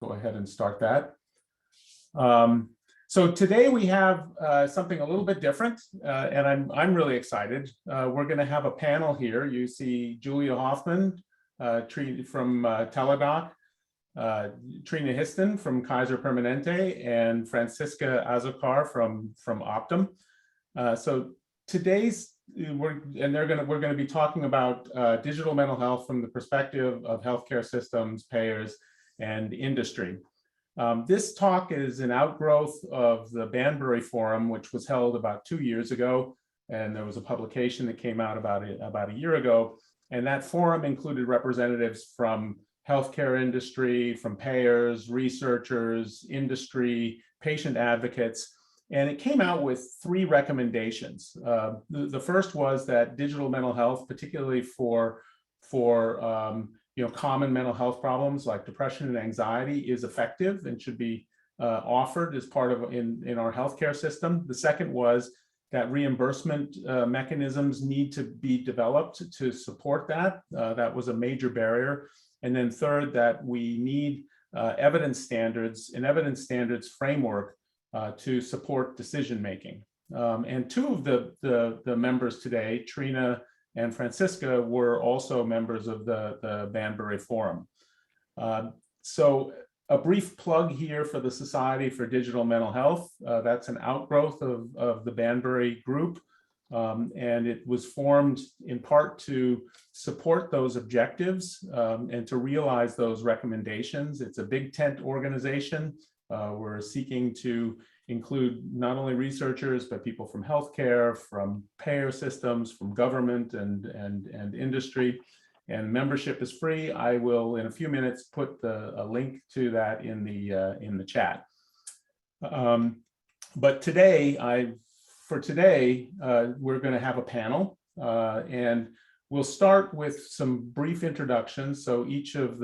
go ahead and start that. So today we have something a little bit different, and I'm really excited. We're going to have a panel here. You see Julia Hoffman from Teladoc, Trina Histon from Kaiser Permanente, and Francisca Azocar from Optum. So today's we're going to be talking about digital mental health from the perspective of healthcare systems, payers, and industry. This talk is an outgrowth of the Banbury Forum, which was held about 2 years ago, and there was a publication that came out about a year ago. And that forum included representatives from healthcare industry, from payers, researchers, industry, patient advocates, and it came out with 3 recommendations. The first was that digital mental health, particularly for common mental health problems like depression and anxiety, is effective and should be offered as part of in our healthcare system. The second was that reimbursement mechanisms need to be developed to support that. That was a major barrier. And then third, that we need evidence standards, an evidence standards framework to support decision making. And 2 of the members today, Trina and Francisca, were also members of the Banbury Forum. So a brief plug here for the Society for Digital Mental Health. That's an outgrowth of the Banbury group. And it was formed in part to support those objectives and to realize those recommendations. It's a big tent organization. We're seeking to include not only researchers, but people from healthcare, from payer systems, from government and industry. And membership is free. I will, in a few minutes, put a link to that in the chat. But today, we're going to have a panel, and we'll start with some brief introductions. So each of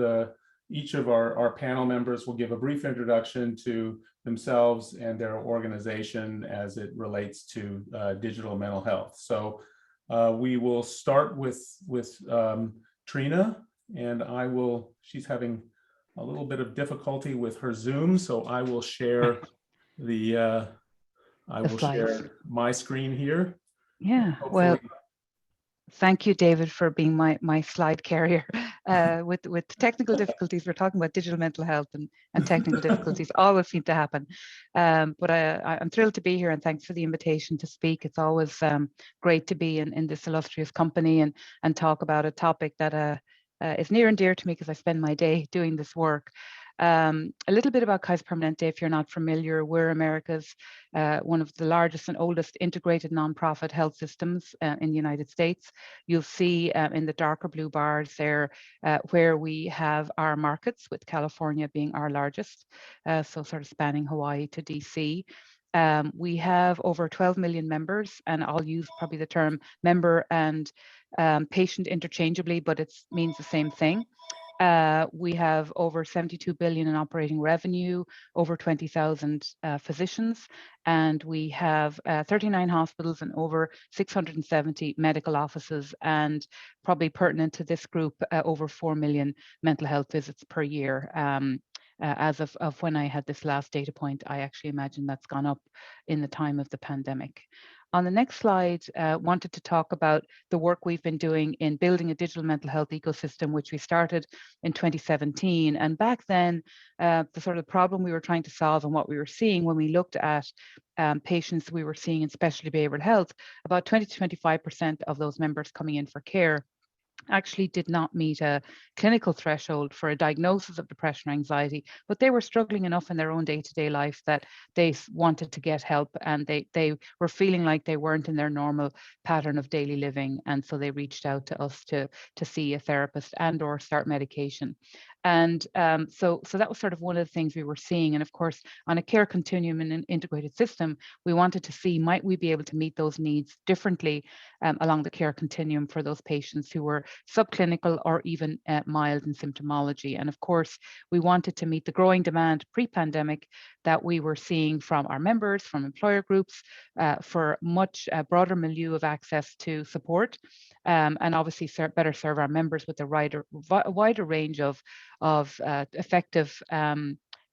our panel members will give a brief introduction to themselves and their organization as it relates to digital mental health. So we will start with Trina, and she's having a little bit of difficulty with her Zoom, so I will share share my screen here. Yeah, well, thank you, David, for being my slide carrier. With technical difficulties, we're talking about digital mental health, and technical difficulties always seem to happen. But I'm thrilled to be here, and thanks for the invitation to speak. It's always great to be in this illustrious company and talk about a topic that is near and dear to me because I spend my day doing this work. A little bit about Kaiser Permanente, if you're not familiar. We're America's one of the largest and oldest integrated nonprofit health systems in the United States. You'll see in the darker blue bars there where we have our markets, with California being our largest, so sort of spanning Hawaii to DC. We have over 12 million members, and I'll use probably the term member and patient interchangeably, but it means the same thing. We have over 72 billion in operating revenue, over 20,000 physicians, and we have 39 hospitals and over 670 medical offices, and probably pertinent to this group, over 4 million mental health visits per year. As of when I had this last data point, I actually imagine that's gone up in the time of the pandemic. On the next slide, wanted to talk about the work we've been doing in building a digital mental health ecosystem, which we started in 2017. And back then, the sort of problem we were trying to solve and what we were seeing when we looked at patients we were seeing in specialty behavioral health, about 20 to 25% of those members coming in for care actually did not meet a clinical threshold for a diagnosis of depression or anxiety, but they were struggling enough in their own day-to-day life that they wanted to get help, and they were feeling like they weren't in their normal pattern of daily living, and so they reached out to us to see a therapist and or start medication. And so that was sort of one of the things we were seeing. And of course, on a care continuum in an integrated system, we wanted to see, might we be able to meet those needs differently along the care continuum for those patients who were subclinical or even mild in symptomology. And of course, we wanted to meet the growing demand pre-pandemic that we were seeing from our members, from employer groups, for much broader milieu of access to support, and obviously better serve our members with a wider range of effective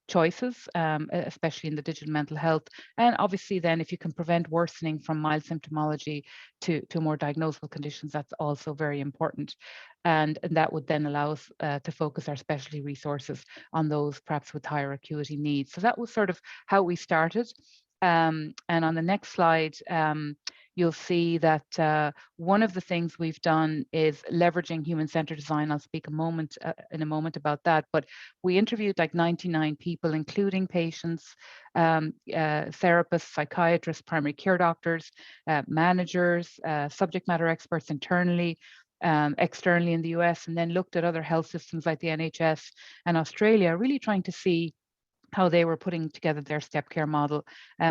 choices, especially in the digital mental health. And obviously then if you can prevent worsening from mild symptomology to more diagnosable conditions, that's also very important. And that would then allow us to focus our specialty resources on those perhaps with higher acuity needs. So that was sort of how we started. And on the next slide, you'll see that one of the things we've done is leveraging human-centered design. I'll speak in a moment about that, but we interviewed like 99 people, including patients, therapists, psychiatrists, primary care doctors, managers, subject matter experts internally, externally in the US, and then looked at other health systems like the NHS and Australia, really trying to see how they were putting together their step care model,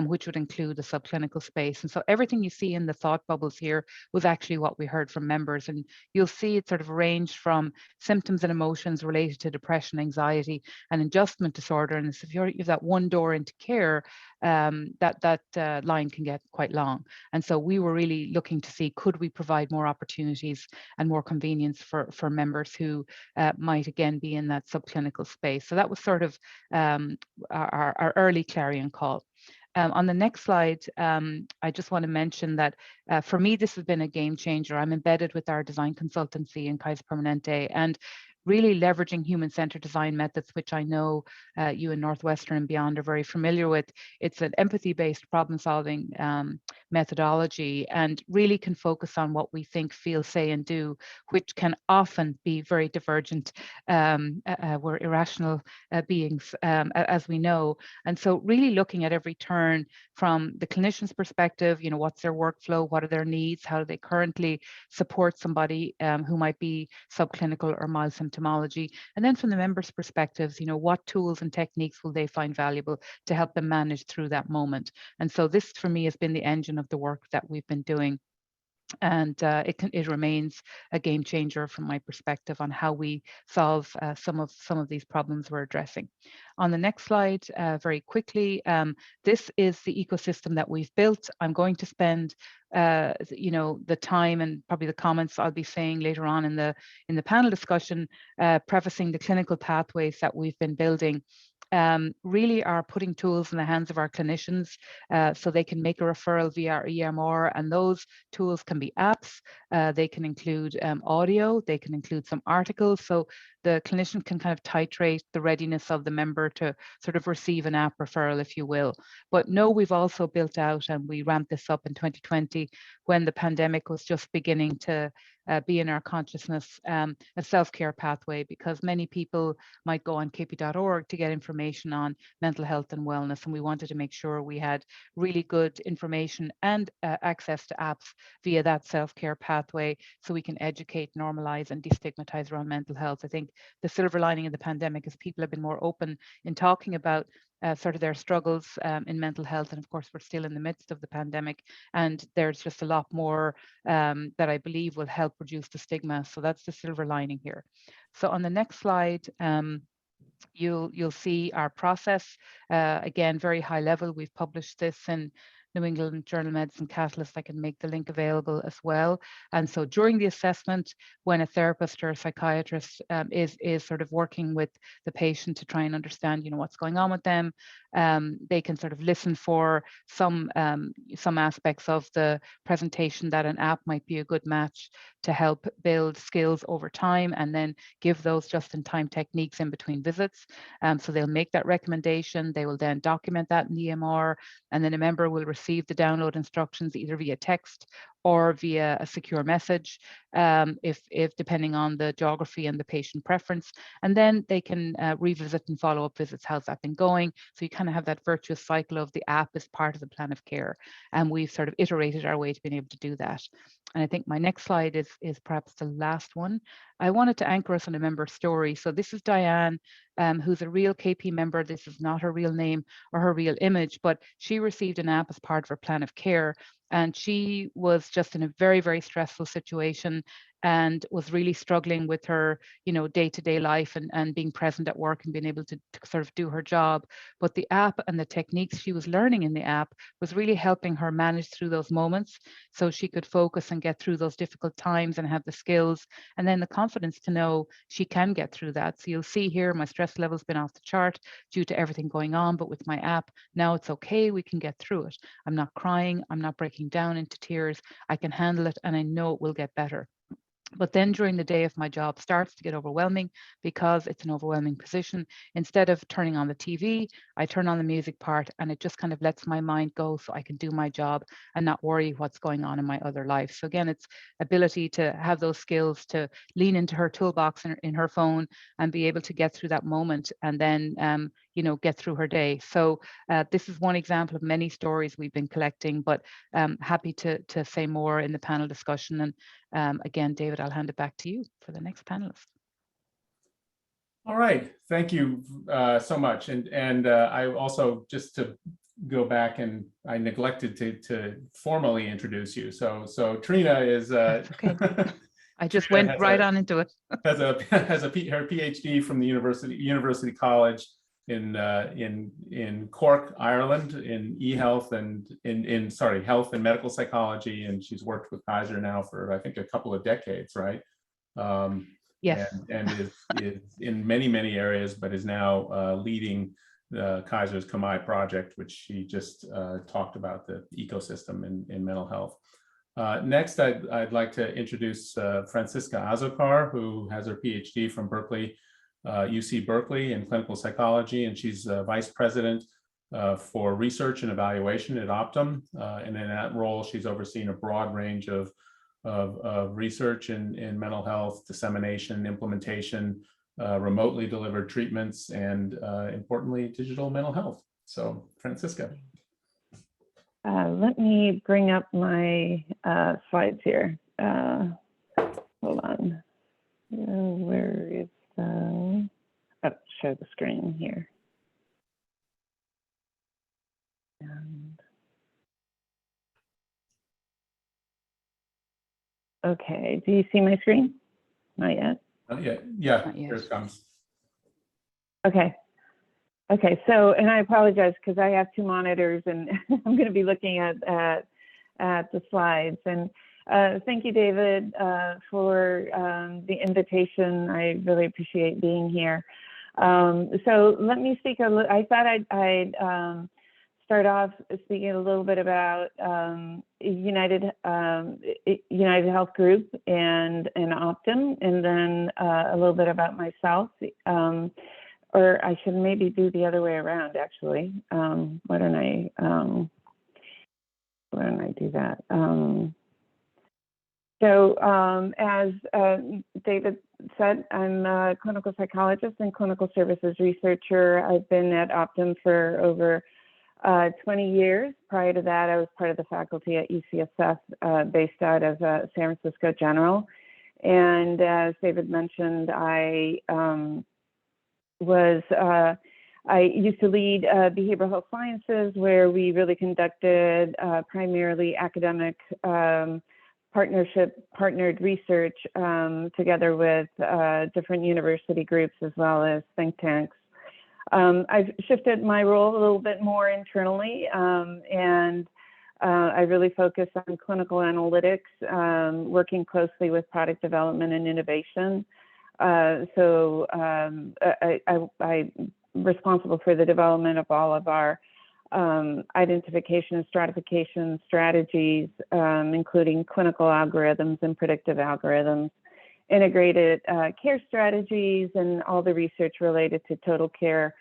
which would include the subclinical space. And so everything you see in the thought bubbles here was actually what we heard from members. And you'll see it sort of ranged from symptoms and emotions related to depression, anxiety, and adjustment disorder. And if you've that one door into care, that line can get quite long. And so we were really looking to see, could we provide more opportunities and more convenience for members who might again be in that subclinical space. So that was sort of our early clarion call. On the next slide, I just want to mention that for me, this has been a game changer. I'm embedded with our design consultancy in Kaiser Permanente, and really leveraging human-centered design methods, which I know you in Northwestern and beyond are very familiar with. It's an empathy-based problem-solving methodology, and really can focus on what we think, feel, say, and do, which can often be very divergent. We're irrational beings, as we know. And so really looking at every turn from the clinician's perspective, you know, what's their workflow, what are their needs, how do they currently support somebody who might be subclinical or mild symptomology, and then from the members' perspectives, you know, what tools and techniques will they find valuable to help them manage through that moment. And so this for me has been the engine of the work that we've been doing. And it remains a game changer from my perspective on how we solve some of these problems we're addressing. On the next slide, very quickly, this is the ecosystem that we've built. I'm going to spend you know, the time and probably the comments I'll be saying later on in the panel discussion, prefacing the clinical pathways that we've been building. Really are putting tools in the hands of our clinicians so they can make a referral via our EMR, and those tools can be apps, they can include audio, they can include some articles, so the clinician can kind of titrate the readiness of the member to sort of receive an app referral, if you will. But no, we've also built out, and we ramped this up in 2020 when the pandemic was just beginning to be in our consciousness, a self-care pathway, because many people might go on kp.org to get information on mental health and wellness, and we wanted to make sure we had really good information and access to apps via that self-care pathway, so we can educate, normalize, and destigmatize around mental health. I think the silver lining of the pandemic is people have been more open in talking about sort of their struggles in mental health. And of course, we're still in the midst of the pandemic, and there's just a lot more that I believe will help reduce the stigma. So that's the silver lining here. So on the next slide, you'll see our process. Again, very high level. We've published this in New England Journal of Medicine Catalyst. I can make the link available as well. And so during the assessment, when a therapist or a psychiatrist is sort of working with the patient to try and understand, you know, what's going on with them, they can sort of listen for some aspects of the presentation that an app might be a good match to help build skills over time, and then give those just-in-time techniques in between visits. So they'll make that recommendation. They will then document that in the EMR, and then a member will receive the download instructions either via text or via a secure message, if depending on the geography and the patient preference. And then they can revisit and follow up visits. How's that been going? So you kind of have that virtuous cycle of the app as part of the plan of care. And we've sort of iterated our way to being able to do that. And I think my next slide is perhaps the last one. I wanted to anchor us on a member story. So this is Diane, who's a real KP member. This is not her real name or her real image, but she received an app as part of her plan of care. And she was just in a very, very stressful situation. and was really struggling with her, day-to-day life and being present at work and being able to sort of do her job. But the app and the techniques she was learning in the app was really helping her manage through those moments so she could focus and get through those difficult times and have the skills and then the confidence to know she can get through that. So you'll see here, my stress level's been off the chart due to everything going on, but with my app, now it's okay, we can get through it. I'm not crying, I'm not breaking down into tears, I can handle it and I know it will get better. But then during the day, if my job starts to get overwhelming because it's an overwhelming position, instead of turning on the TV, I turn on the music part and it just kind of lets my mind go so I can do my job and not worry what's going on in my other life. So again, it's ability to have those skills to lean into her toolbox in her phone and be able to get through that moment and then, get through her day. So this is one example of many stories we've been collecting, but happy to say more in the panel discussion. And again, David, I'll hand it back to you for the next panelist. All right, thank you so much. And I also, just to go back, and I neglected to formally introduce you. So Trina is okay. I just went right on into it. has her PhD from the University College in Cork, Ireland, in e-health and in health and medical psychology, and she's worked with Kaiser now for I think a couple of decades, right? Yes. And is in many areas, but is now leading Kaiser's Kamai project, which she just talked about, the ecosystem in mental health. Next, I'd like to introduce Francisca Azocar, who has her PhD from UC Berkeley in clinical psychology, and she's vice president for research and evaluation at Optum. And in that role, she's overseen a broad range of research in mental health, dissemination, implementation, remotely delivered treatments, and importantly, digital mental health. So, Francisca. Let me bring up my slides here. Hold on. Where is the, show the screen here. And, okay, do you see my screen? Not yet. Yeah, here it comes. Okay. Okay, so, and I apologize because I have two monitors and I'm going to be looking at the slides. And thank you, David, for the invitation. I really appreciate being here. So let me speak a little. I thought I'd start off speaking a little bit about United Health Group and Optum, and then a little bit about myself. Or I should maybe do the other way around, actually. Why don't I do that? So as David said, I'm a clinical psychologist and clinical services researcher. I've been at Optum for over 20 years. Prior to that, I was part of the faculty at UCSF based out of San Francisco General. And as David mentioned, I used to lead behavioral health sciences, where we really conducted primarily academic partnered research together with different university groups as well as think tanks. I've shifted my role a little bit more internally, and I really focus on clinical analytics, working closely with product development and innovation. So I'm responsible for the development of all of our identification and stratification strategies, including clinical algorithms and predictive algorithms, integrated care strategies, and all the research related to total care,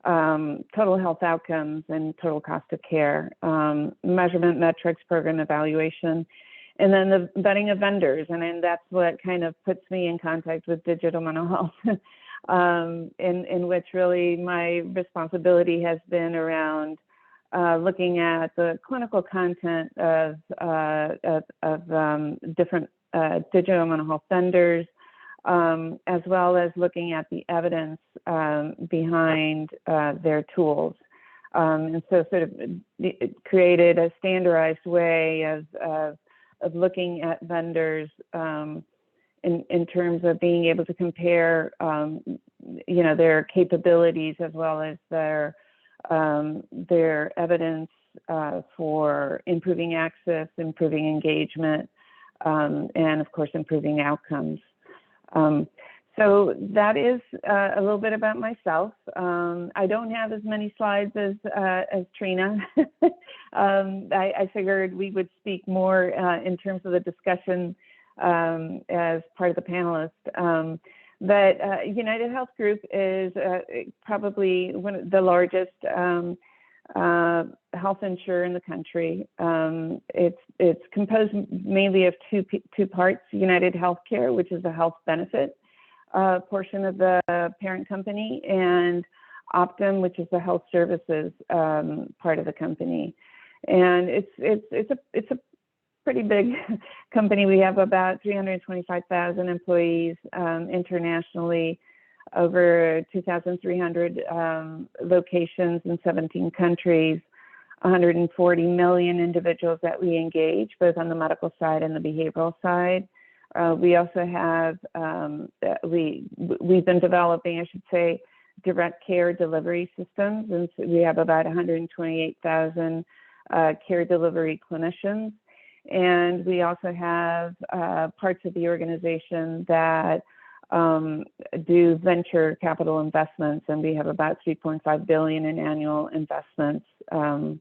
total health outcomes, and total cost of care, measurement metrics, program evaluation, and then the vetting of vendors. And then that's what kind of puts me in contact with digital mental health, in which really my responsibility has been around looking at the clinical content of different digital mental health vendors, as well as looking at the evidence behind their tools. And so sort of it created a standardized way of looking at vendors in terms of being able to compare, their capabilities as well as their evidence for improving access, improving engagement, and of course, improving outcomes. So that is a little bit about myself. I don't have as many slides as Trina. I figured we would speak more in terms of the discussion as part of the panelists. But United Health Group is probably one of the largest health insurer in the country. It's composed mainly of two parts: United Healthcare, which is a health benefit portion of the parent company, and Optum, which is the health services part of the company. And it's a pretty big company. We have about 325,000 employees internationally, over 2,300 locations in 17 countries, 140 million individuals that we engage, both on the medical side and the behavioral side. We also have, we've been developing, I should say, direct care delivery systems, and so we have about 128,000 care delivery clinicians. And we also have parts of the organization that do venture capital investments, and we have about 3.5 billion in annual investments, and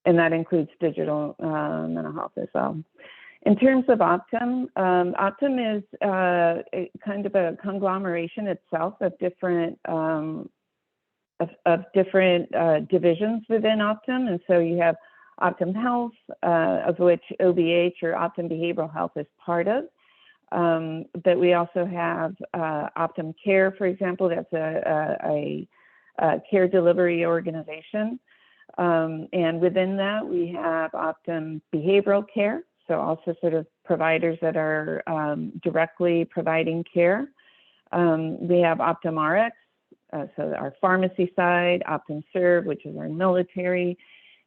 that includes digital mental health as well. In terms of Optum, Optum is kind of a conglomeration itself of different divisions within Optum, and so you have Optum Health, of which OBH or Optum Behavioral Health is part of. But we also have Optum Care, for example. That's a care delivery organization. And within that, we have Optum Behavioral Care, so also sort of providers that are directly providing care. We have Optum RX, so our pharmacy side, Optum Serve, which is our military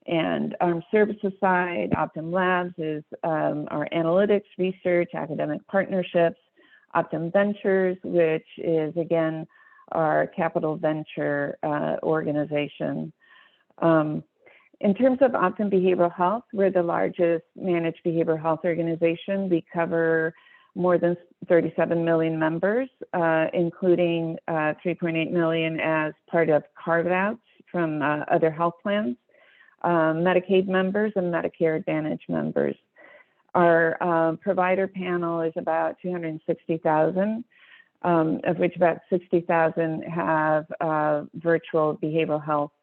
and armed services side. Optum Labs is our analytics, research, academic partnerships. Optum Ventures, which is, again, our capital venture organization. In terms of Optum Behavioral Health, we're the largest managed behavioral health organization. We cover more than 37 million members, including 3.8 million as part of carve-outs from other health plans, Medicaid members, and Medicare Advantage members. Our provider panel is about 260,000, of which about 60,000 have virtual behavioral health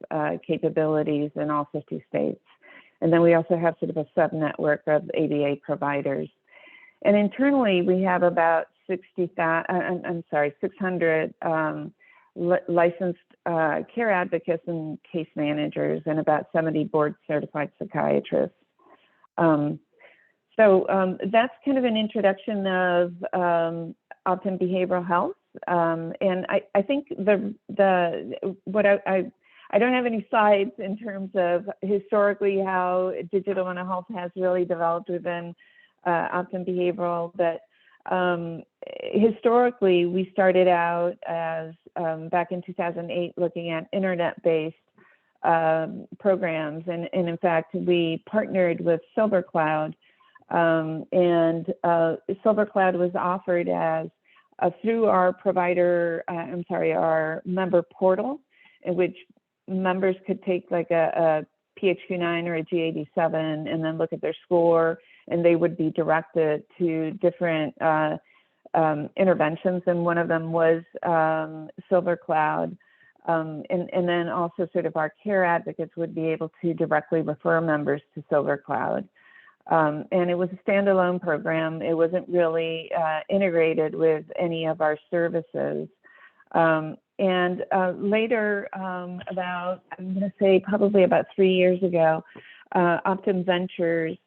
capabilities in all 50 states. And then we also have sort of a sub-network of ABA providers. And internally, we have about 600 licensed care advocates and case managers, and about 70 board-certified psychiatrists. So that's kind of an introduction of Optum Behavioral Health. And I think I don't have any slides in terms of historically how digital mental health has really developed within Optum Behavioral, but historically we started out as back in 2008 looking at internet-based programs, and in fact we partnered with Silver Cloud, and Silver Cloud was offered as through our our member portal, in which members could take like a PHQ-9 or a G87 and then look at their score, and they would be directed to different interventions, and one of them was Silver Cloud. And then also sort of our care advocates would be able to directly refer members to Silver Cloud. And it was a standalone program. It wasn't really integrated with any of our services. And later, I'm going to say probably about 3 years ago, Optum Ventures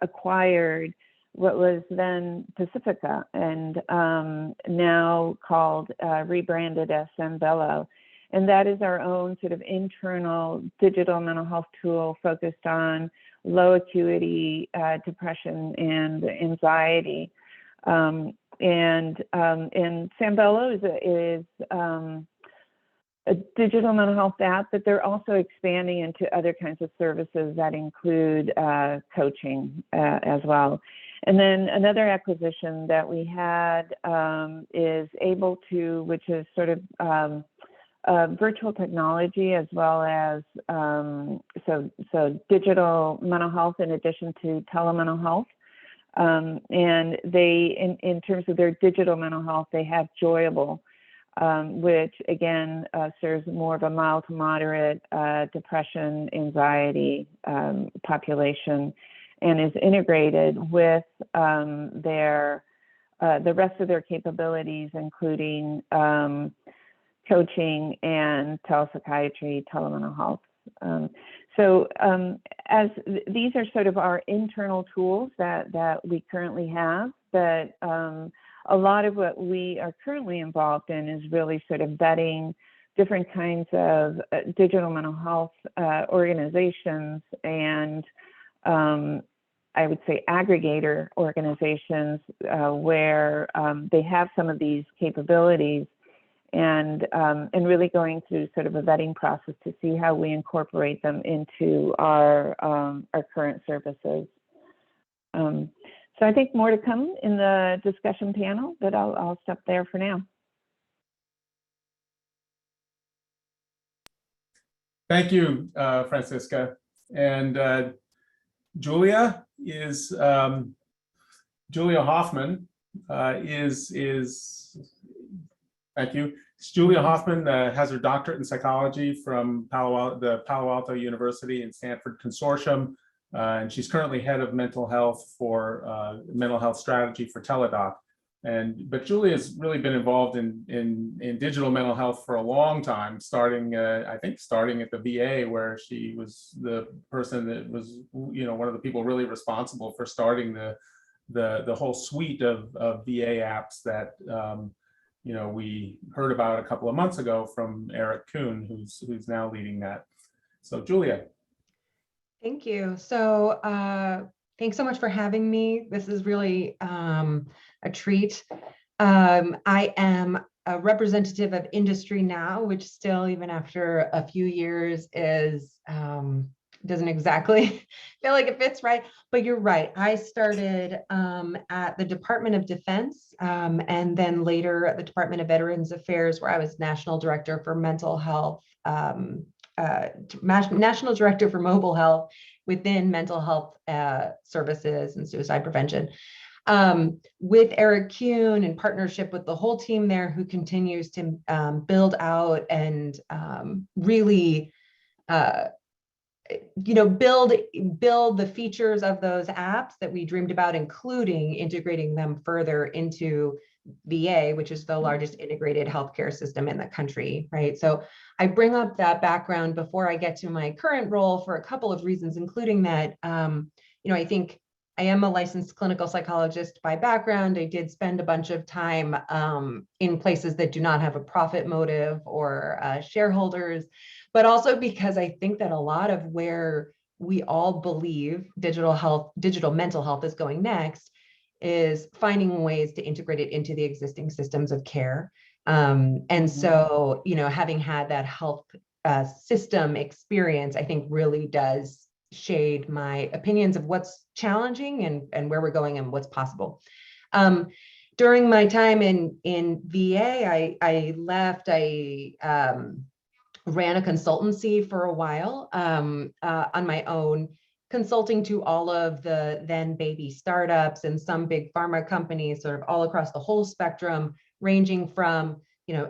acquired what was then Pacifica, and now called, rebranded as Sambello. And that is our own sort of internal digital mental health tool focused on low acuity depression and anxiety. And Sambello is a digital mental health app, but they're also expanding into other kinds of services that include coaching as well. And then another acquisition that we had is Able to, which is sort of virtual technology as well as so digital mental health in addition to telemental health. And they, in terms of their digital mental health, they have Joyable, which again serves more of a mild to moderate depression, anxiety population, and is integrated with the rest of their capabilities, including coaching and telepsychiatry, telemental health. As these are sort of our internal tools that we currently have, but a lot of what we are currently involved in is really sort of vetting different kinds of digital mental health organizations and I would say aggregator organizations where they have some of these capabilities, and really going through sort of a vetting process to see how we incorporate them into our current services. So I think more to come in the discussion panel, but I'll stop there for now. Thank you, Francisca. And Julia Hoffman thank you. Julia Hoffman has her doctorate in psychology from the Palo Alto University and Stanford Consortium. And she's currently head of mental health strategy for Teladoc. But Julia has really been involved in digital mental health for a long time, starting at the VA, where she was the person that was, one of the people really responsible for starting the whole suite of VA apps that we heard about a couple of months ago from Eric Kuhn, who's now leading that. So Julia. Thank you. So thanks so much for having me. This is really a treat. I am a representative of industry now, which still, even after a few years, doesn't exactly feel like it fits right. But you're right. I started at the Department of Defense and then later at the Department of Veterans Affairs, where I was National Director for Mental Health, National Director for Mobile Health within mental health services and suicide prevention. With Eric Kuhn, in partnership with the whole team there, who continues to build out and really build the features of those apps that we dreamed about, including integrating them further into VA, which is the largest integrated healthcare system in the country, right? So I bring up that background before I get to my current role for a couple of reasons, including that, I think I am a licensed clinical psychologist by background. I did spend a bunch of time in places that do not have a profit motive or shareholders, but also because I think that a lot of where we all believe digital mental health is going next is finding ways to integrate it into the existing systems of care. And so, having had that health system experience, I think really does shade my opinions of what's challenging and where we're going and what's possible. During my time in VA, I left, I ran a consultancy for a while on my own, consulting to all of the then baby startups and some big pharma companies, sort of all across the whole spectrum, ranging from,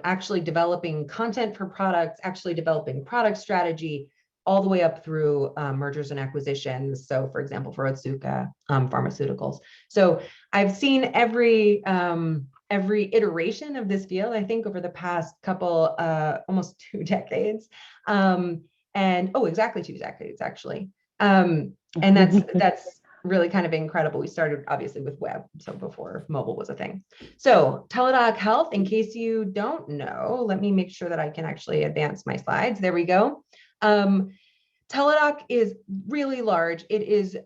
actually developing content for products, actually developing product strategy, all the way up through mergers and acquisitions. So for example, for Azocar pharmaceuticals. So I've seen every iteration of this field, I think, over the past couple, almost 2 decades. Exactly 2 decades, actually. And that's really kind of incredible. We started obviously with web, so before mobile was a thing. So Teladoc Health, in case you don't know, let me make sure that I can actually advance my slides. There we go. Teladoc is really large. It is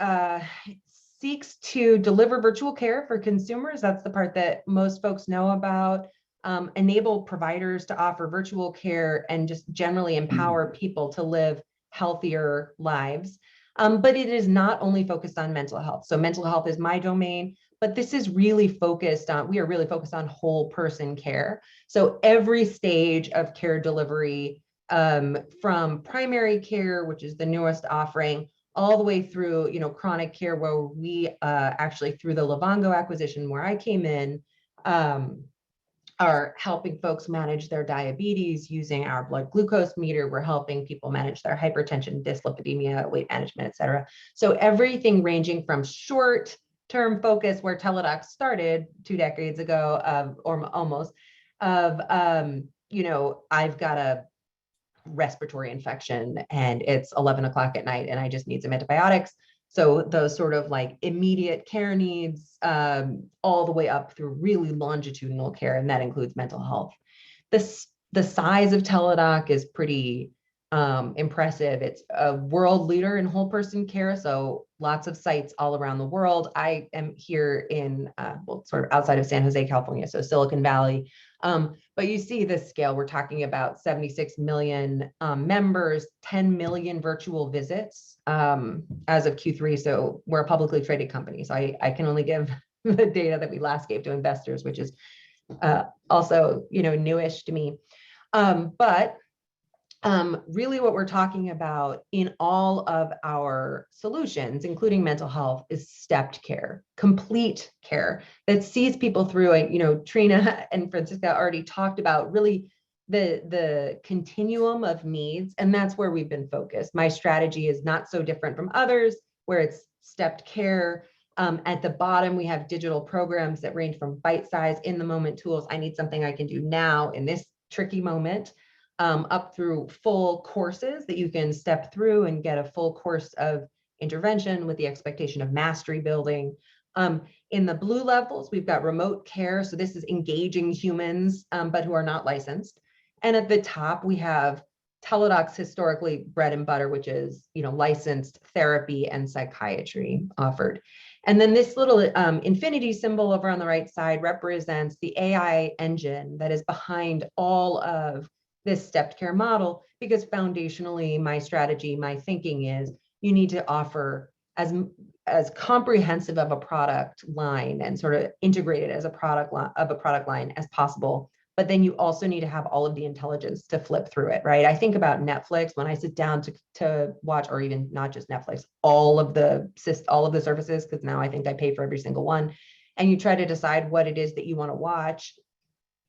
seeks to deliver virtual care for consumers. That's the part that most folks know about. Enable providers to offer virtual care and just generally empower people to live healthier lives. But it is not only focused on mental health. So mental health is my domain, but this is really focused on, we are really focused on whole person care. So every stage of care delivery, from primary care, which is the newest offering, all the way through, chronic care, where we actually, through the Livongo acquisition, where I came in, are helping folks manage their diabetes using our blood glucose meter. We're helping people manage their hypertension, dyslipidemia, weight management, et cetera. So everything ranging from short-term focus, where Teladoc started 2 decades ago, or almost, of, I've got a respiratory infection and it's 11 o'clock at night and I just need some antibiotics. So those sort of like immediate care needs, all the way up through really longitudinal care, and that includes mental health. The size of Teladoc is pretty impressive. It's a world leader in whole person care, so lots of sites all around the world. I am here in, sort of outside of San Jose, California, so Silicon Valley. But you see this scale, we're talking about 76 million members, 10 million virtual visits as of Q3. So we're a publicly traded company. So I can only give the data that we last gave to investors, which is also, newish to me. But really what we're talking about in all of our solutions, including mental health, is stepped care, complete care that sees people through it. Trina and Francisca already talked about really the continuum of needs, and that's where we've been focused. My strategy is not so different from others, where it's stepped care. At the bottom, we have digital programs that range from bite-size, in-the-moment tools. I need something I can do now in this tricky moment, up through full courses that you can step through and get a full course of intervention with the expectation of mastery building. In the blue levels, we've got remote care. So this is engaging humans, but who are not licensed. And at the top, we have Teladoc's historically bread and butter, which is, licensed therapy and psychiatry offered. And then this little infinity symbol over on the right side represents the AI engine that is behind all of this stepped care model, because foundationally, my strategy, my thinking is you need to offer as comprehensive of a product line and sort of integrated as a product line as possible. But then you also need to have all of the intelligence to flip through it, right? I think about Netflix when I sit down to watch, or even not just Netflix, all of the services, because now I think I pay for every single one. And you try to decide what it is that you want to watch.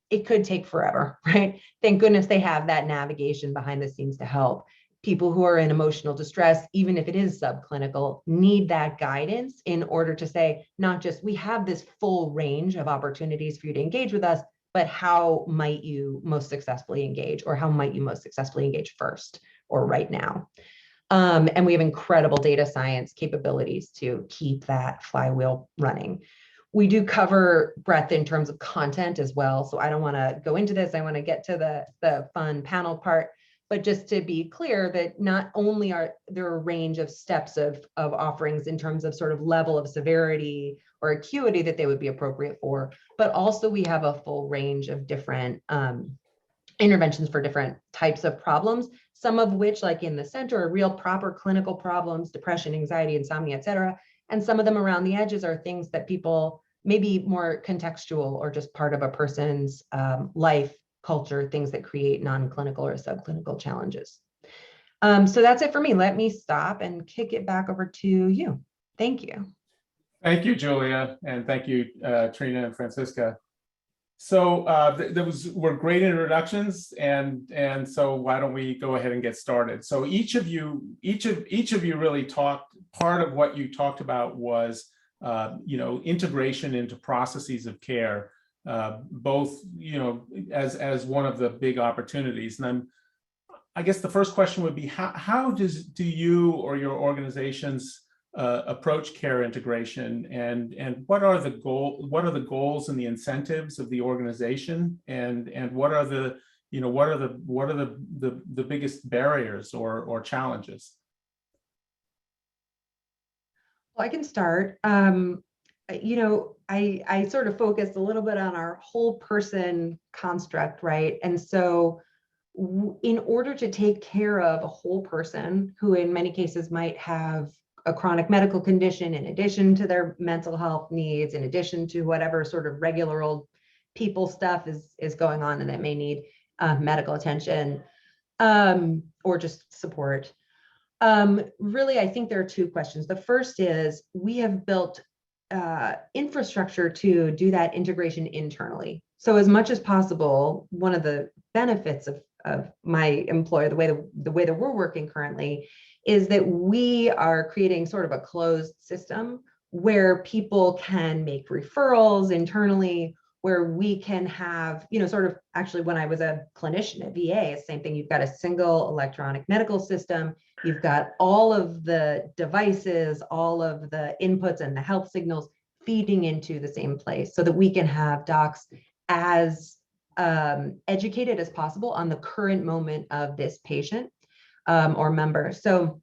It could take forever, right? Thank goodness they have that navigation behind the scenes to help. People who are in emotional distress, even if it is subclinical, need that guidance in order to say, not just, we have this full range of opportunities for you to engage with us, but how might you most successfully engage, or how might you most successfully engage first or right now? And we have incredible data science capabilities to keep that flywheel running. We do cover breadth in terms of content as well. So I don't want to go into this. I want to get to the fun panel part, but just to be clear that not only are there a range of steps of offerings in terms of sort of level of severity or acuity that they would be appropriate for, but also we have a full range of different interventions for different types of problems, some of which, like in the center, are real proper clinical problems, depression, anxiety, insomnia, et cetera. And some of them around the edges are things that people maybe more contextual or just part of a person's life, culture, things that create non-clinical or subclinical challenges. So that's it for me. Let me stop and kick it back over to you. Thank you. Thank you, Julia, and thank you, Trina and Francisca. So those were great introductions, and so why don't we go ahead and get started? So each of you really talked. Part of what you talked about was integration into processes of care, both as one of the big opportunities. And I guess the first question would be, how do you or your organizations approach care integration, and what are the goals and the incentives of the organization, and what are the biggest barriers or challenges? Well, I can start. I sort of focused a little bit on our whole person construct, right? And so in order to take care of a whole person who in many cases might have a chronic medical condition in addition to their mental health needs, in addition to whatever sort of regular old people stuff is going on and that may need medical attention or just support. Really, I think there are two questions. The first is we have built infrastructure to do that integration internally. So as much as possible, one of the benefits of my employer, the way that we're working currently, is that we are creating sort of a closed system where people can make referrals internally, where we can have, sort of actually when I was a clinician at VA, same thing, you've got a single electronic medical system, you've got all of the devices, all of the inputs and the health signals feeding into the same place so that we can have docs as educated as possible on the current moment of this patient or member. So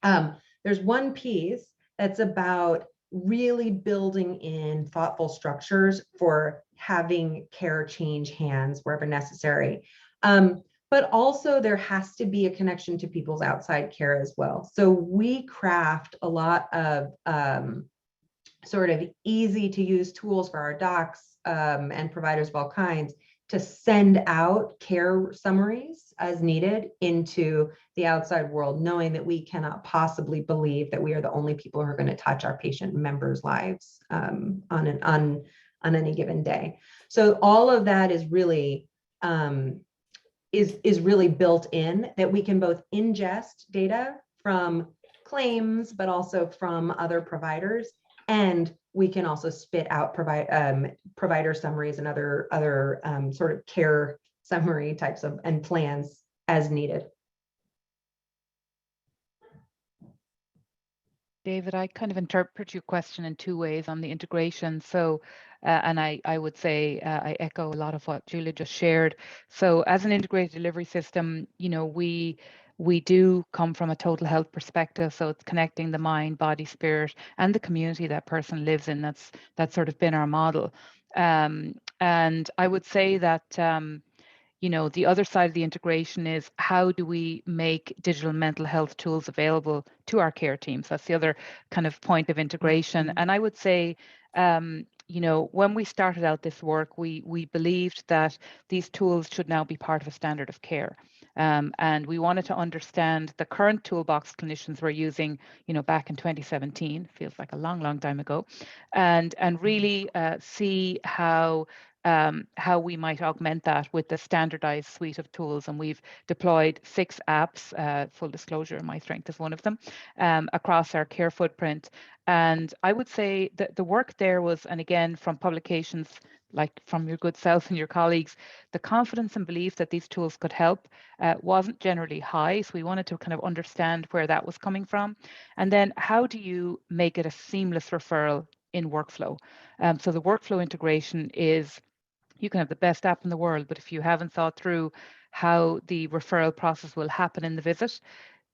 there's one piece that's about really building in thoughtful structures for having care change hands wherever necessary. But also there has to be a connection to people's outside care as well. So we craft a lot of sort of easy to use tools for our docs and providers of all kinds to send out care summaries as needed into the outside world, knowing that we cannot possibly believe that we are the only people who are going to touch our patient members' lives on any given day. So all of that is really is really built in, that we can both ingest data from claims, but also from other providers, and we can also spit out provider summaries and other sort of care summary types of and plans as needed. David, I kind of interpret your question in two ways on the integration. So, and I would say I echo a lot of what Julia just shared. So as an integrated delivery system, we do come from a total health perspective. So it's connecting the mind, body, spirit, and the community that person lives in. That's sort of been our model. And I would say that the other side of the integration is how do we make digital mental health tools available to our care teams? That's the other kind of point of integration. And I would say, when we started out this work, we believed that these tools should now be part of a standard of care. And we wanted to understand the current toolbox clinicians were using, back in 2017, feels like a long, long time ago, and really see how we might augment that with the standardized suite of tools. And we've deployed 6 apps, full disclosure, My Strength is one of them, across our care footprint. And I would say that the work there was, and again, from publications like from your good self and your colleagues, the confidence and belief that these tools could help wasn't generally high. So we wanted to kind of understand where that was coming from. And then how do you make it a seamless referral in workflow? So the workflow integration is, you can have the best app in the world, but if you haven't thought through how the referral process will happen in the visit,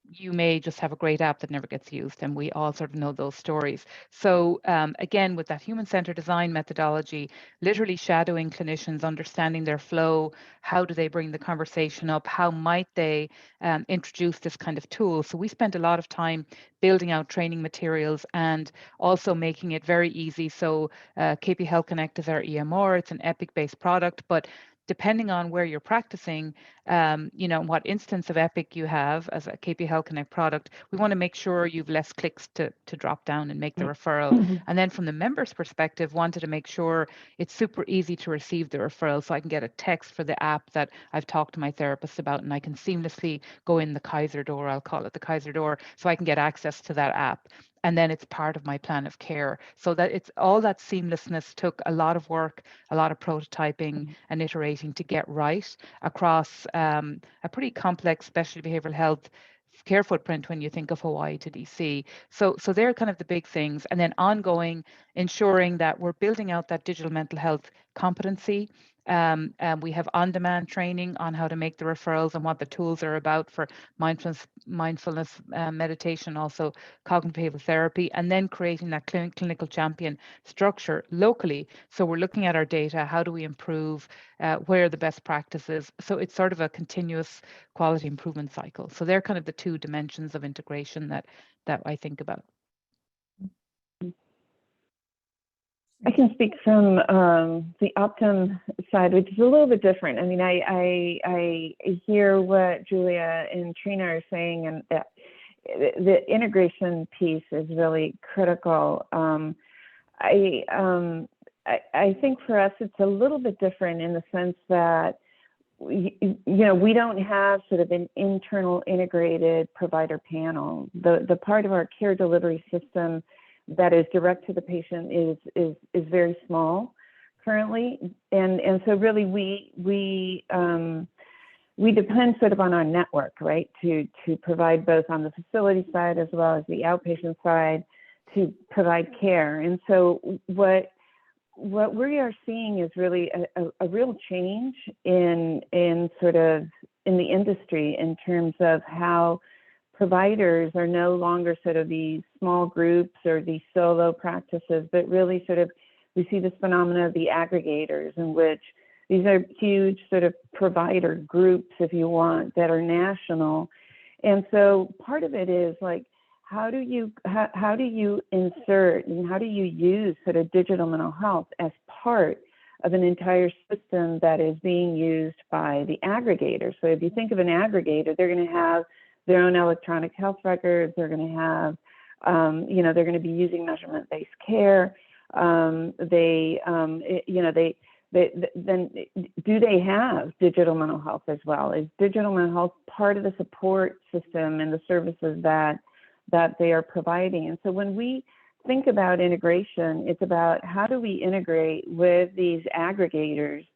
you may just have a great app that never gets used, and we all sort of know those stories. So again, with that human-centered design methodology, literally shadowing clinicians, understanding their flow, how do they bring the conversation up, how might they introduce this kind of tool. So we spent a lot of time building out training materials and also making it very easy. So KP Health Connect is our EMR, it's an Epic-based product, but depending on where you're practicing, what instance of Epic you have as a KP Health Connect product, we want to make sure you've less clicks to drop down and make the referral. And then from the member's perspective, wanted to make sure it's super easy to receive the referral. So I can get a text for the app that I've talked to my therapist about, and I can seamlessly go in the Kaiser door, I'll call it the Kaiser door, so I can get access to that app. And then it's part of my plan of care. So that it's all that seamlessness took a lot of work, a lot of prototyping and iterating to get right across a pretty complex specialty behavioral health care footprint when you think of Hawaii to DC. So they're kind of the big things. And then ongoing, ensuring that we're building out that digital mental health competency We have on-demand training on how to make the referrals and what the tools are about for mindfulness meditation, also cognitive behavioral therapy, and then creating that clinical champion structure locally. So we're looking at our data, how do we improve, where are the best practices? So it's sort of a continuous quality improvement cycle. So they're kind of the two dimensions of integration that I think about. I can speak from the Optum side, which is a little bit different. I mean, I hear what Julia and Trina are saying, and the integration piece is really critical. I think for us, it's a little bit different in the sense that we don't have sort of an internal integrated provider panel. The part of our care delivery system that is direct to the patient is very small currently, and so really we depend sort of on our network, right, to provide both on the facility side as well as the outpatient side to provide care. And so what we are seeing is really a real change in the industry in terms of how providers are no longer sort of these small groups or these solo practices, but really sort of we see this phenomena of the aggregators, in which these are huge sort of provider groups, if you want, that are national. And so part of it is like, how do you insert and how do you use sort of digital mental health as part of an entire system that is being used by the aggregators? So if you think of an aggregator, they're going to have their own electronic health records. They're going to have, they're going to be using measurement-based care. Then do they have digital mental health as well? Is digital mental health part of the support system and the services that they are providing? And so when we think about integration, it's about how do we integrate with these aggregators,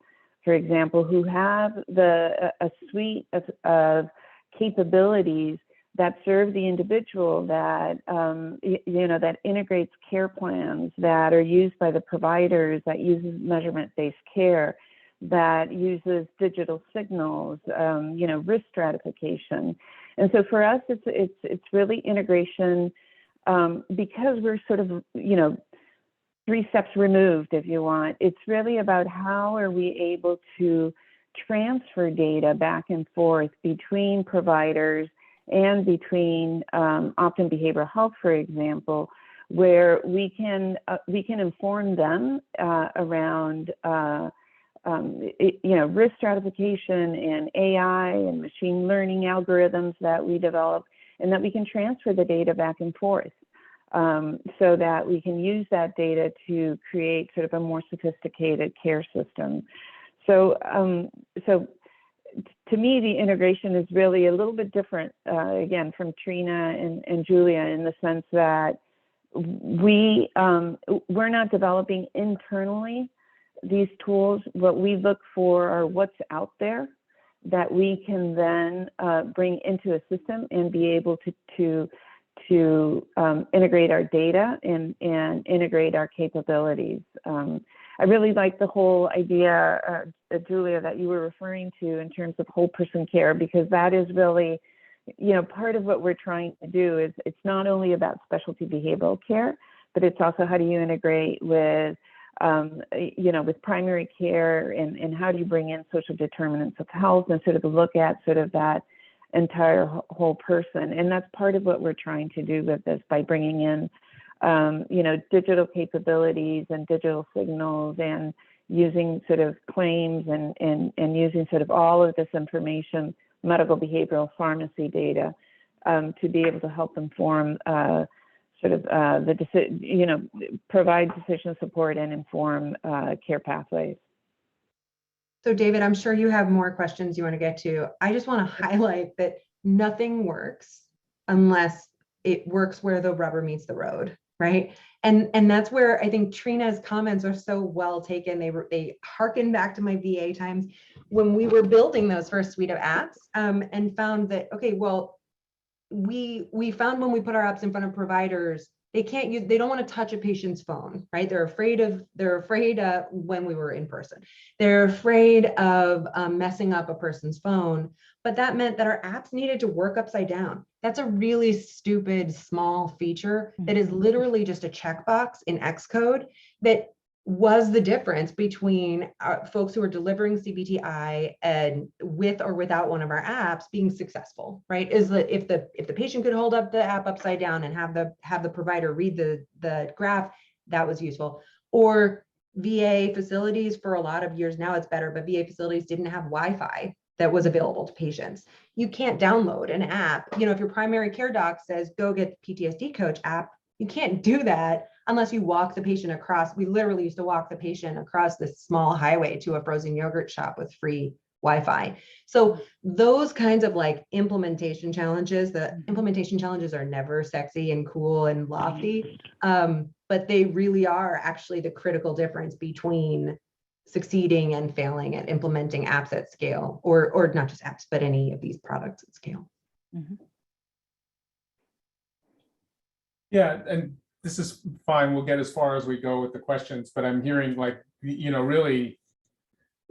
for example, who have a suite of capabilities that serve the individual, that that integrates care plans that are used by the providers, that uses measurement-based care, that uses digital signals, risk stratification. And so for us, it's really integration because we're sort of 3 steps removed, if you want. It's really about how are we able to transfer data back and forth between providers and between Optum Behavioral Health, for example, where we can inform them around risk stratification and AI and machine learning algorithms that we develop, and that we can transfer the data back and forth so that we can use that data to create sort of a more sophisticated care system. So to me, the integration is really a little bit different, again, from Trina and Julia, in the sense that we're not developing internally these tools. What we look for are what's out there that we can then bring into a system and be able to integrate our data and integrate our capabilities. I really like the whole idea, Julia, that you were referring to in terms of whole person care, because that is really, part of what we're trying to do is it's not only about specialty behavioral care, but it's also how do you integrate with, with primary care, and how do you bring in social determinants of health and sort of look at sort of that entire whole person. And that's part of what we're trying to do with this by bringing in digital capabilities and digital signals, and using sort of claims and using sort of all of this information, medical behavioral pharmacy data, to be able to help inform provide decision support and inform care pathways. So David, I'm sure you have more questions you want to get to. I just want to highlight that nothing works unless it works where the rubber meets the road, right? And that's where I think Trina's comments are so well taken. They harken back to my VA times when we were building those first suite of apps, and found that, okay, well, we found when we put our apps in front of providers, they can't use, they don't want to touch a patient's phone, right? They're afraid when we were in person, they're afraid of messing up a person's phone. But that meant that our apps needed to work upside down. That's a really stupid, small feature that is literally just a checkbox in Xcode that was the difference between folks who are delivering CBTI and with or without one of our apps being successful, right? Is that if the patient could hold up the app upside down and have the provider read the graph, that was useful. Or VA facilities, for a lot of years now it's better, but VA facilities didn't have Wi-Fi that was available to patients. You can't download an app. You know, if your primary care doc says, go get the PTSD coach app, you can't do that unless you walk the patient across. We literally used to walk the patient across this small highway to a frozen yogurt shop with free Wi-Fi. So those kinds of like implementation challenges, the implementation challenges are never sexy and cool and lofty, but they really are actually the critical difference between succeeding and failing at implementing apps at scale, or not just apps, but any of these products at scale. Yeah, and this is fine. We'll get as far as we go with the questions, but I'm hearing like, you know, really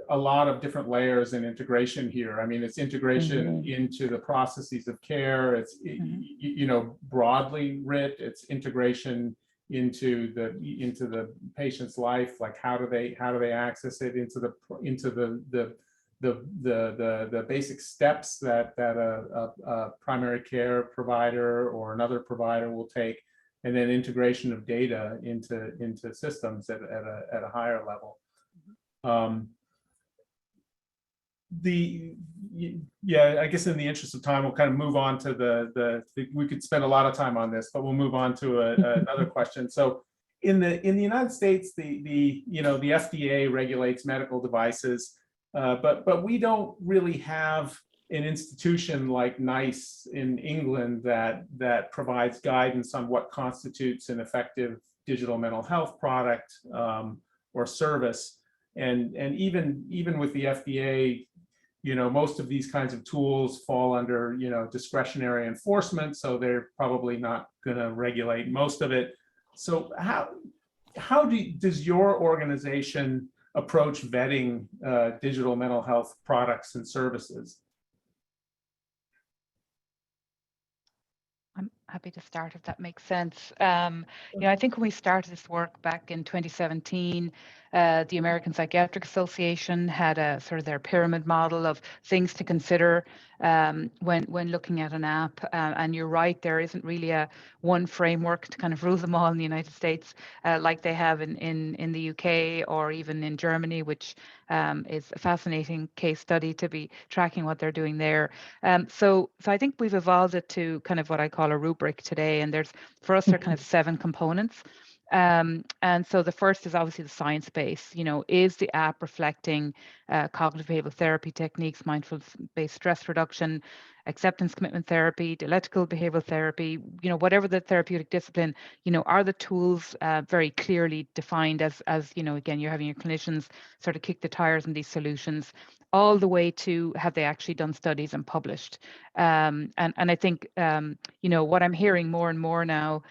a lot of different layers and integration here. I mean, it's integration into the processes of care. It's, you know, broadly writ, it's integration into the patient's life, like how do they access it, into the basic steps that a primary care provider or another provider will take, and then integration of data into systems at a higher level. Yeah, I guess in the interest of time, we'll kind of move on to we could spend a lot of time on this, but we'll move on to another question. So in the United States, the FDA regulates medical devices, but we don't really have an institution like NICE in England that provides guidance on what constitutes an effective digital mental health product or service. And even with the FDA, you know, most of these kinds of tools fall under, you know, discretionary enforcement, so they're probably not going to regulate most of it. So how does your organization approach vetting digital mental health products and services? I'm happy to start if that makes sense. You know, I think when we started this work back in 2017, the American Psychiatric Association had a sort of their pyramid model of things to consider when looking at an app. And you're right, there isn't really a one framework to kind of rule them all in the United States, like they have in the UK or even in Germany, which is a fascinating case study to be tracking what they're doing there. So I think we've evolved it to kind of what I call a rubric today, and for us there are kind of 7 components. And so the first is obviously the science base. You know, is the app reflecting cognitive behavioral therapy techniques, mindfulness-based stress reduction, acceptance commitment therapy, dialectical behavioral therapy, you know, whatever the therapeutic discipline, you know, are the tools very clearly defined as, you know, again, you're having your clinicians sort of kick the tires on these solutions, all the way to have they actually done studies and published. And I think, you know, what I'm hearing more and more now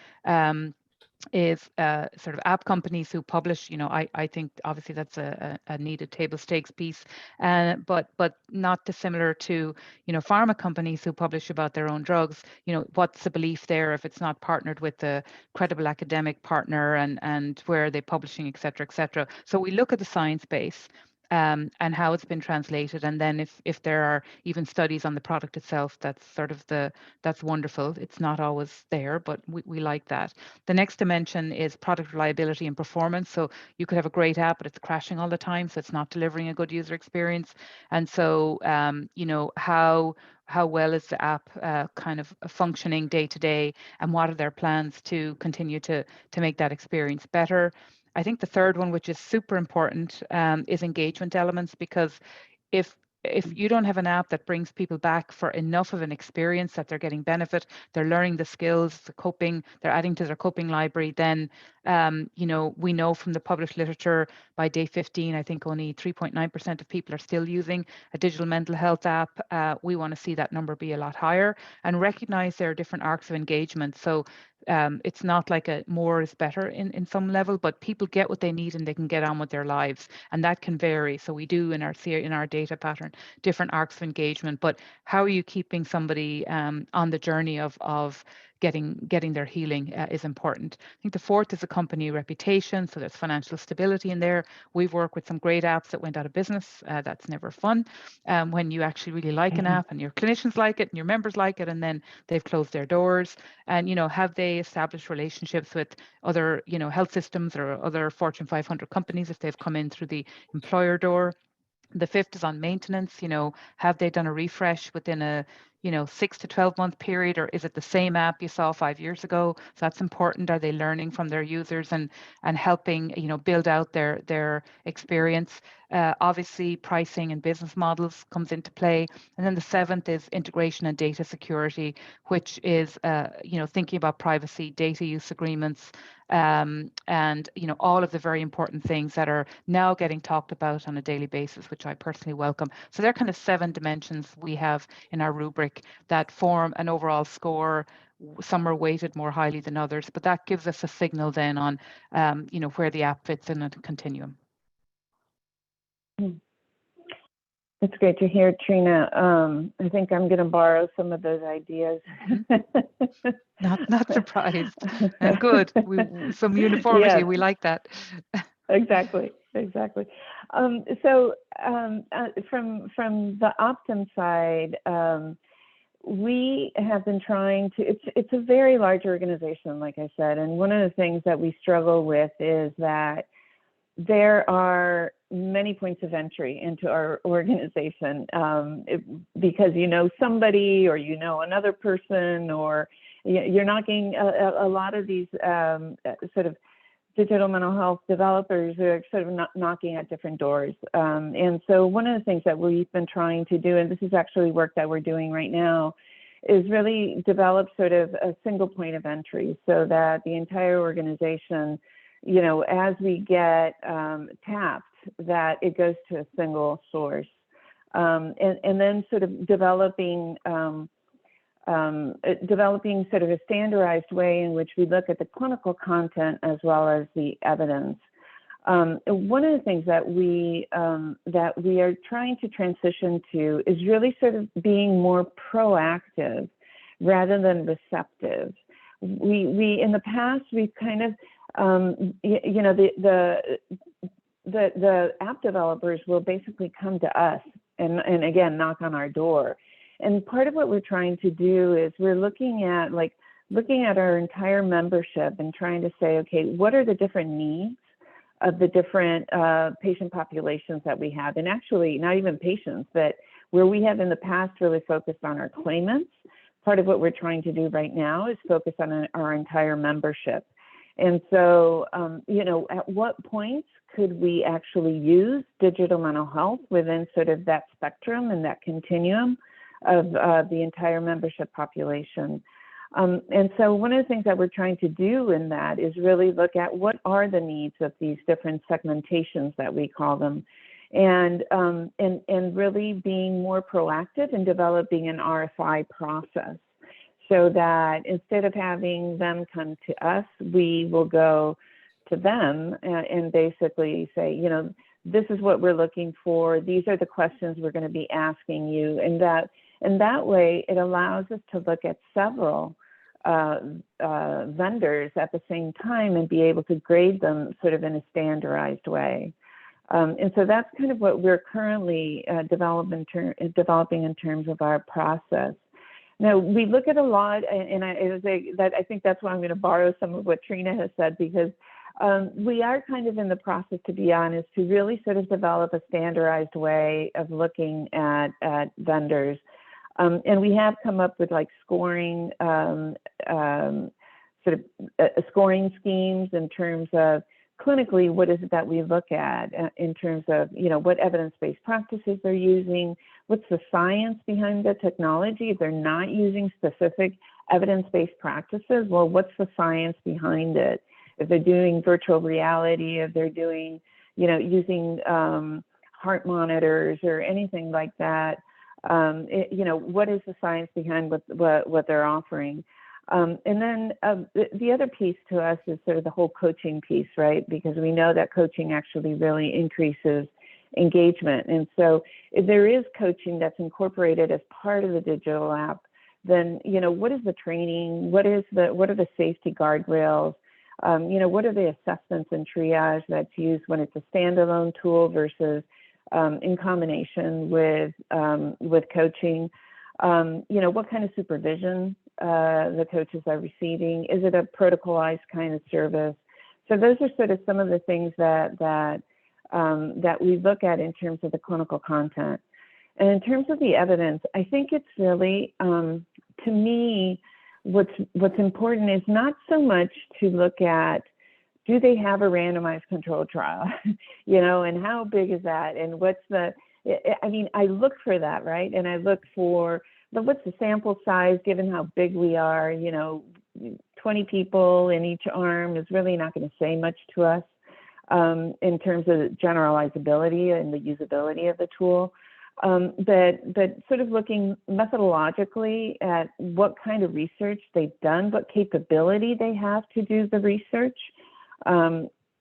is sort of app companies who publish, you know, I think obviously that's a needed table stakes piece, but not dissimilar to, you know, pharma companies who publish about their own drugs. You know, what's the belief there if it's not partnered with a credible academic partner, and where are they publishing, et cetera, et cetera. So we look at the science base and how it's been translated, and then if there are even studies on the product itself, that's sort of that's wonderful. It's not always there, but we like that. The next dimension is product reliability and performance. So you could have a great app, but it's crashing all the time, so it's not delivering a good user experience. And so you know, how well is the app kind of functioning day to day, and what are their plans to continue to make that experience better? I think the third one, which is super important, is engagement elements, because if you don't have an app that brings people back for enough of an experience that they're getting benefit, they're learning the skills, the coping, they're adding to their coping library, then, you know, we know from the published literature by day 15, I think only 3.9% of people are still using a digital mental health app. We want to see that number be a lot higher and recognize there are different arcs of engagement. So it's not like a more is better in some level, but people get what they need and they can get on with their lives, and that can vary. So we do in our data pattern different arcs of engagement, but how are you keeping somebody on the journey of getting their healing is important. I think the fourth is a company reputation. So there's financial stability in there. We've worked with some great apps that went out of business. That's never fun. When you actually really like an app and your clinicians like it and your members like it, and then they've closed their doors. And, have they established relationships with other, health systems or other Fortune 500 companies if they've come in through the employer door? The fifth is on maintenance. Have they done a refresh within a 6 to 12 month period, or is it the same app you saw 5 years ago? So that's important. Are they learning from their users and helping build out their experience? Obviously, pricing and business models comes into play. And then the seventh is integration and data security, which is thinking about privacy, data use agreements, and all of the very important things that are now getting talked about on a daily basis, which I personally welcome. So they're kind of 7 dimensions we have in our rubric that form an overall score. Some are weighted more highly than others, but that gives us a signal then on where the app fits in a continuum. It's great to hear, Trina. I think I'm going to borrow some of those ideas. Not surprised. Good. Some uniformity. Yeah. We like that. Exactly. So from the Optum side, we have been trying to. It's a very large organization, like I said, and one of the things that we struggle with is that there are many points of entry into our organization because somebody or another person, or you're knocking a lot of these sort of digital mental health developers who are sort of knocking at different doors. And so one of the things that we've been trying to do, and this is actually work that we're doing right now, is really develop sort of a single point of entry so that the entire organization, as we get tapped, that it goes to a single source. And then sort of developing sort of a standardized way in which we look at the clinical content as well as the evidence. One of the things that we are trying to transition to is really sort of being more proactive rather than receptive. We in the past we've kind of the app developers will basically come to us and again knock on our door. And part of what we're trying to do is we're looking at our entire membership and trying to say, okay, what are the different needs of the different patient populations that we have? And actually, not even patients, but where we have in the past really focused on our claimants, part of what we're trying to do right now is focus on our entire membership. And so, at what points could we actually use digital mental health within sort of that spectrum and that continuum of the entire membership population? And so one of the things that we're trying to do in that is really look at what are the needs of these different segmentations that we call them, and really being more proactive in developing an RFI process so that instead of having them come to us, we will go to them and basically say, this is what we're looking for. These are the questions we're going to be asking you. And that way, it allows us to look at several vendors at the same time and be able to grade them sort of in a standardized way. And so that's kind of what we're currently developing in terms of our process. Now, we look at a lot, and I think that's why I'm going to borrow some of what Trina has said, because we are kind of in the process, to be honest, to really sort of develop a standardized way of looking at vendors. And we have come up with like scoring, scoring schemes in terms of clinically, what is it that we look at in terms of, what evidence-based practices they're using, what's the science behind the technology. If they're not using specific evidence-based practices, well, what's the science behind it? If they're doing virtual reality, if they're doing, using heart monitors or anything like that, what is the science behind what they're offering? And then the other piece to us is sort of the whole coaching piece, right? Because we know that coaching actually really increases engagement. And so if there is coaching that's incorporated as part of the digital app, then, you know, what is the training? What are the safety guardrails? You know, what are the assessments and triage that's used when it's a standalone tool versus in combination with coaching? You know, what kind of supervision the coaches are receiving? Is it a protocolized kind of service? So those are sort of some of the things that we look at in terms of the clinical content. And in terms of the evidence, I think it's really, to me, what's important is not so much to look at, do they have a randomized controlled trial, you know, and how big is that? And what's the, I mean, I look for that, right? And I look for, what's the sample size given how big we are? You know, 20 people in each arm is really not going to say much to us in terms of generalizability and the usability of the tool. But sort of looking methodologically at what kind of research they've done, what capability they have to do the research.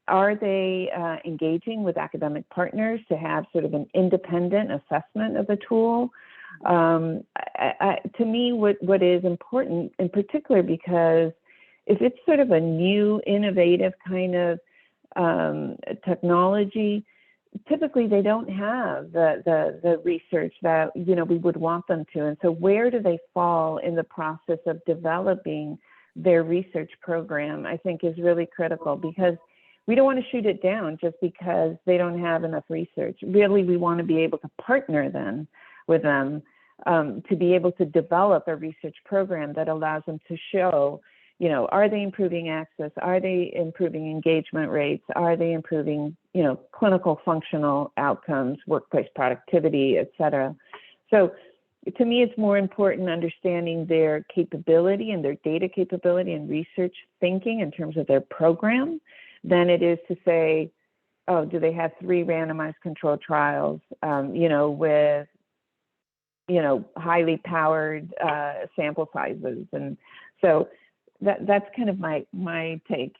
Are they engaging with academic partners to have sort of an independent assessment of the tool? To me, what is important in particular, because if it's sort of a new, innovative kind of technology, typically they don't have the research that, you know, we would want them to. And so where do they fall in the process of developing their research program, I think is really critical, because we don't want to shoot it down just because they don't have enough research. Really, we want to be able to partner then with them to be able to develop a research program that allows them to show, you know, are they improving access? Are they improving engagement rates? Are they improving, you know, clinical functional outcomes, workplace productivity, et cetera? So to me, it's more important understanding their capability and their data capability and research thinking in terms of their program than it is to say, oh, do they have 3 randomized controlled trials, you know, with, you know, highly powered sample sizes. And so that's kind of my take.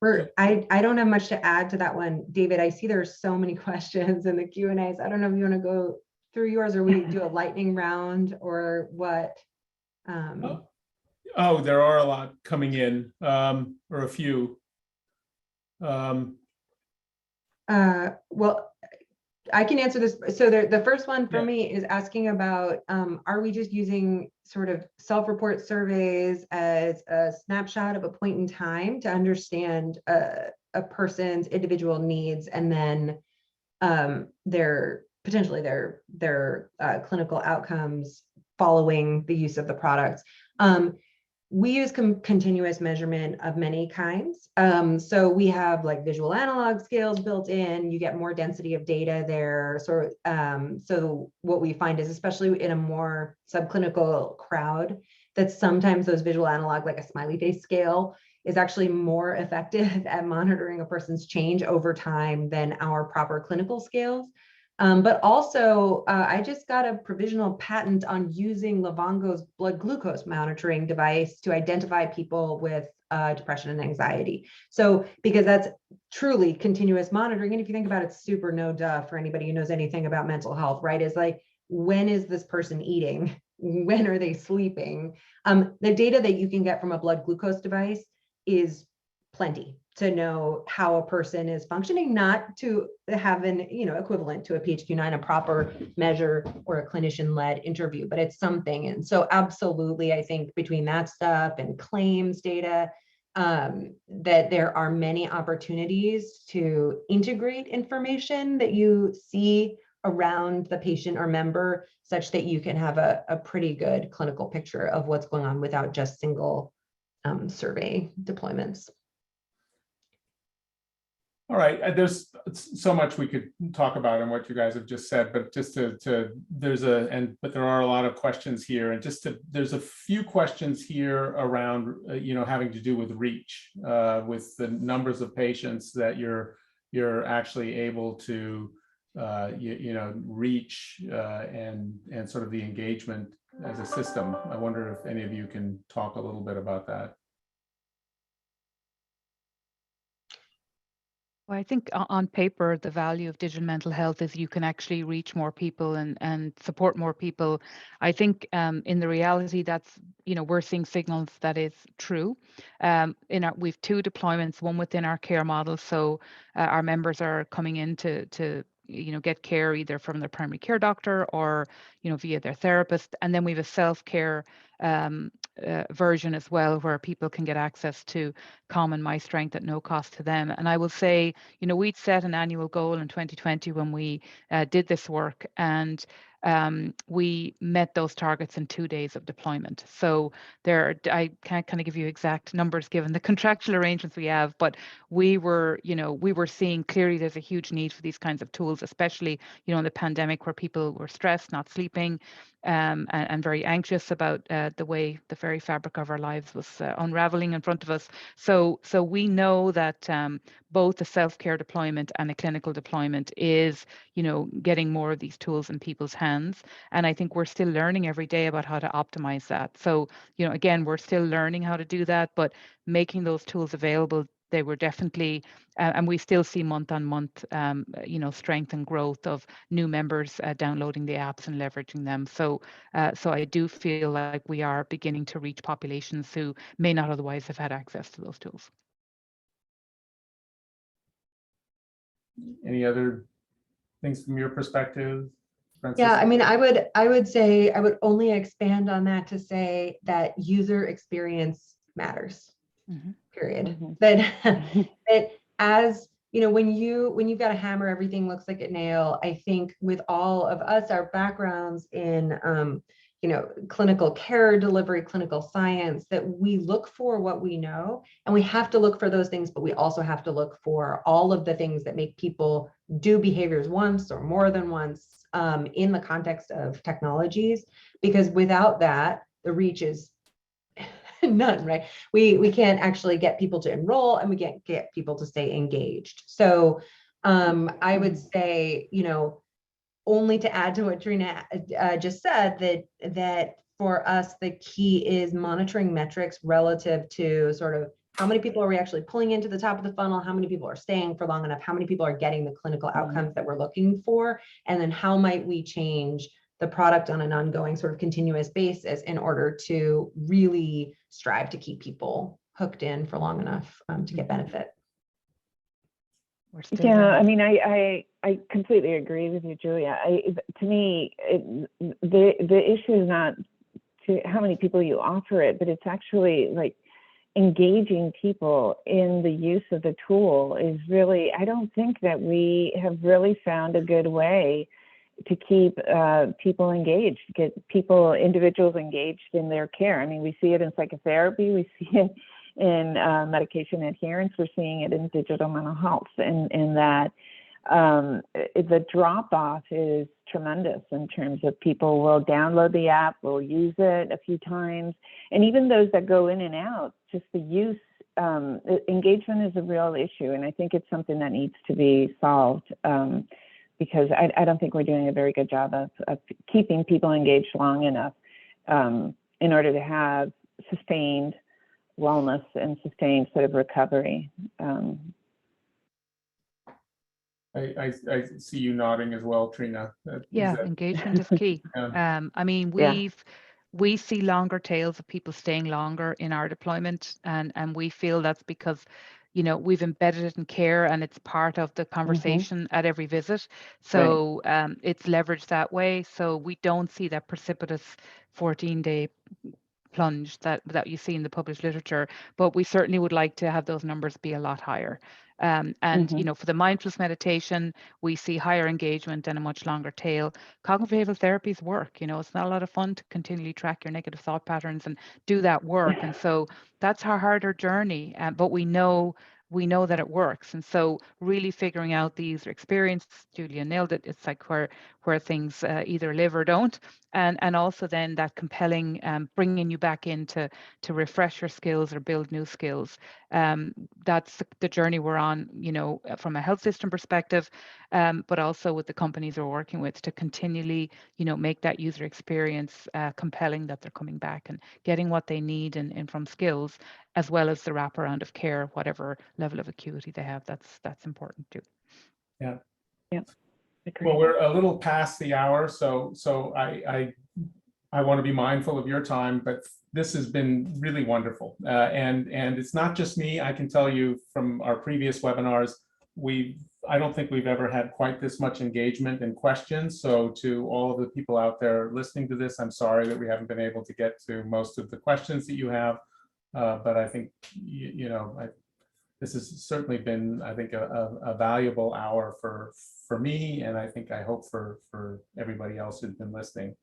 I don't have much to add to that one, David. I see there's so many questions in the Q&As. I don't know if you want to go through yours or we do a lightning round or what. Oh, there are a lot coming in, or a few. Well, I can answer this. So the first one for me is asking about, are we just using sort of self-report surveys as a snapshot of a point in time to understand a person's individual needs, and then potentially their clinical outcomes following the use of the products? We use continuous measurement of many kinds. So we have like visual analog scales built in, you get more density of data there. So what we find is, especially in a more subclinical crowd, that sometimes those visual analog, like a smiley face scale, is actually more effective at monitoring a person's change over time than our proper clinical scales. But also, I just got a provisional patent on using Livongo's blood glucose monitoring device to identify people with depression and anxiety. So, because that's truly continuous monitoring. And if you think about it, super no duh for anybody who knows anything about mental health, right? Is like, when is this person eating? When are they sleeping? The data that you can get from a blood glucose device is plenty to know how a person is functioning, not to have an, equivalent to a PHQ-9, a proper measure or a clinician-led interview, but it's something. And so absolutely, I think between that stuff and claims data, that there are many opportunities to integrate information that you see around the patient or member, such that you can have a pretty good clinical picture of what's going on without just single survey deployments. All right, there's so much we could talk about in what you guys have just said, but just but there are a lot of questions here, and there's a few questions here around, having to do with reach, with the numbers of patients that you're actually able to you know, reach and sort of the engagement as a system. I wonder if any of you can talk a little bit about that. Well, I think on paper, the value of digital mental health is you can actually reach more people and support more people. I think in the reality, that's, you know, we're seeing signals that is true. We've 2 deployments, one within our care model. So our members are coming in to you know, get care either from their primary care doctor or, you know, via their therapist. And then we have a self-care version as well, where people can get access to Calm and My Strength at no cost to them. And I will say, you know, we'd set an annual goal in 2020 when we did this work, and we met those targets in 2 days of deployment. So I can't kind of give you exact numbers given the contractual arrangements we have, but we were, you know, we were seeing clearly there's a huge need for these kinds of tools, especially, you know, in the pandemic where people were stressed, not sleeping, and very anxious about the very fabric of our lives was unraveling in front of us. So we know that both a self-care deployment and a clinical deployment is, you know, getting more of these tools in people's hands. And I think we're still learning every day about how to optimize that. So, you know, again, we're still learning how to do that, but making those tools available, they were definitely, and we still see month on month, you know, strength and growth of new members downloading the apps and leveraging them. So I do feel like we are beginning to reach populations who may not otherwise have had access to those tools. Any other things from your perspective, Yeah, Francisca? I mean, I would say I would only expand on that to say that user experience matters. Period. That as you know, when you've got a hammer, everything looks like a nail. I think with all of us, our backgrounds in you know, clinical care delivery, clinical science, that we look for what we know, and we have to look for those things, but we also have to look for all of the things that make people do behaviors once or more than once in the context of technologies, because without that, the reach is none, right? We can't actually get people to enroll, and we can't get people to stay engaged. So I would say, you know, only to add to what Trina just said, that for us, the key is monitoring metrics relative to sort of how many people are we actually pulling into the top of the funnel, how many people are staying for long enough, how many people are getting the clinical outcomes that we're looking for, and then how might we change the product on an ongoing sort of continuous basis in order to really strive to keep people hooked in for long enough to get benefit. Yeah, I mean, I completely agree with you, Julia. To me, the issue is not to how many people you offer it, but it's actually like engaging people in the use of the tool is really, I don't think that we have really found a good way to keep people engaged, get individuals engaged in their care. I mean, we see it in psychotherapy, we see it in medication adherence, we're seeing it in digital mental health, and that the drop-off is tremendous in terms of people will download the app, will use it a few times, and even those that go in and out, just the use, engagement is a real issue, and I think it's something that needs to be solved because I don't think we're doing a very good job of keeping people engaged long enough in order to have sustained wellness and sustained sort of recovery. I see you nodding as well, Trina. Engagement is key. Yeah. I mean, we see longer tails of people staying longer in our deployment, and we feel that's because, you know, we've embedded it in care and it's part of the conversation at every visit. So it's leveraged that way. So we don't see that precipitous 14-day plunge that you see in the published literature, but we certainly would like to have those numbers be a lot higher. You know, for the mindfulness meditation, we see higher engagement and a much longer tail. Cognitive behavioral therapies work. You know, it's not a lot of fun to continually track your negative thought patterns and do that work. And so that's our harder journey, but we know that it works. And so really figuring out these experiences, Julia nailed it. It's like where things either live or don't. and also then that compelling bringing you back in to refresh your skills or build new skills. That's the journey we're on, you know, from a health system perspective, but also with the companies we're working with to continually, you know, make that user experience compelling, that they're coming back and getting what they need and from skills, as well as the wraparound of care, whatever level of acuity they have. That's important too. Yeah. Yeah. Well, we're a little past the hour, so I want to be mindful of your time, but this has been really wonderful. And it's not just me. I can tell you from our previous webinars, I don't think we've ever had quite this much engagement and questions. So to all of the people out there listening to this, I'm sorry that we haven't been able to get to most of the questions that you have. But I think, you know, this has certainly been, I think, a valuable hour for me, and I hope for everybody else who's been listening.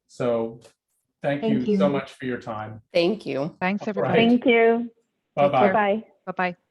So thank you so much for your time. Thank you. Thanks, All everybody. right. Thank you. Bye-bye. Bye-bye. Bye-bye.